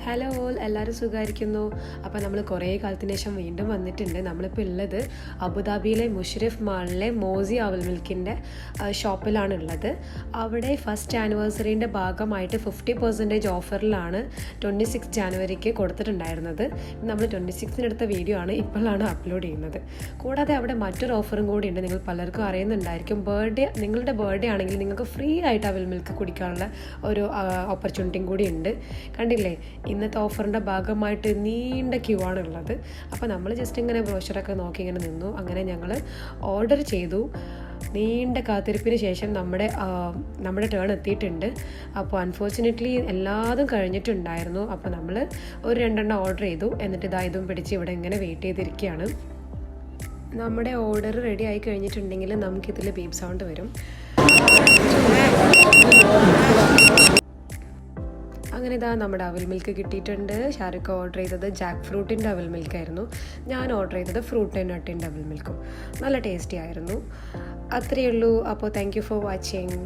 Hello all, എല്ലാവരും സുഖമായിരിക്കുന്നു. അപ്പോൾ നമ്മൾ കുറേ കാലത്തിന് ശേഷം വീണ്ടും വന്നിട്ടുണ്ട്. നമ്മളിപ്പോൾ ഉള്ളത് അബുദാബിയിലെ മുഷരിഫ് മാളിലെ മോസി അവൽ മിൽക്കിൻ്റെ ഷോപ്പിലാണ് ഉള്ളത്. അവിടെ ഫസ്റ്റ് ആനിവേഴ്സറീൻ്റെ ഭാഗമായിട്ട് 50% ഓഫറിലാണ് 26 ജാനുവരിക്ക് കൊടുത്തിട്ടുണ്ടായിരുന്നത്. നമ്മൾ 26 എടുത്ത വീഡിയോ ആണ് ഇപ്പോഴാണ് അപ്ലോഡ് ചെയ്യുന്നത്. കൂടാതെ അവിടെ മറ്റൊരു ഓഫറും കൂടി ഉണ്ട്. നിങ്ങൾ പലർക്കും അറിയുന്നുണ്ടായിരിക്കും. നിങ്ങളുടെ ബർത്ത്ഡേ ആണെങ്കിൽ നിങ്ങൾക്ക് ഫ്രീ ആയിട്ട് അവൽ മിൽക്ക് കുടിക്കാനുള്ള ഒരു ഓപ്പർച്യൂണിറ്റിയും കൂടി ഉണ്ട്. കണ്ടില്ലേ, ഇന്നത്തെ ഓഫറിൻ്റെ ഭാഗമായിട്ട് നീണ്ട ക്യൂ ആണുള്ളത്. അപ്പോൾ നമ്മൾ ജസ്റ്റ് ഇങ്ങനെ ബ്രോഷറൊക്കെ നോക്കി ഇങ്ങനെ നിന്നു. അങ്ങനെ ഞങ്ങൾ ഓർഡർ ചെയ്തു. നീണ്ട കാത്തിരിപ്പിന് ശേഷം നമ്മുടെ ടേൺ എത്തിയിട്ടുണ്ട്. അപ്പോൾ അൺഫോർച്ചുനേറ്റ്ലി എല്ലാതും കഴിഞ്ഞിട്ടുണ്ടായിരുന്നു. അപ്പോൾ നമ്മൾ ഒരു 2 ഓർഡർ ചെയ്തു. എന്നിട്ട് ഇതും പിടിച്ച് ഇവിടെ ഇങ്ങനെ വെയിറ്റ് ചെയ്തിരിക്കുകയാണ്. നമ്മുടെ ഓർഡർ റെഡി ആയി കഴിഞ്ഞിട്ടുണ്ടെങ്കിൽ നമുക്കിതിൽ ബീപ്പ് സൗണ്ട് വരും. അങ്ങനെ നമ്മുടെ അവൽ മിൽക്ക് കിട്ടിയിട്ടുണ്ട്. ഷാരൂഖ് ഓർഡർ ചെയ്തത് ജാക്ക് ഫ്രൂട്ടിൻ്റെ അവൽ മിൽക്കായിരുന്നു. ഞാൻ ഓർഡർ ചെയ്തത് ഫ്രൂട്ട് ആൻഡ് നട്ടിൻ്റെ അവൽ മിൽക്കും. നല്ല ടേസ്റ്റി ആയിരുന്നു. അത്രയേ ഉള്ളൂ. അപ്പോൾ താങ്ക് യു ഫോർ വാച്ചിങ്.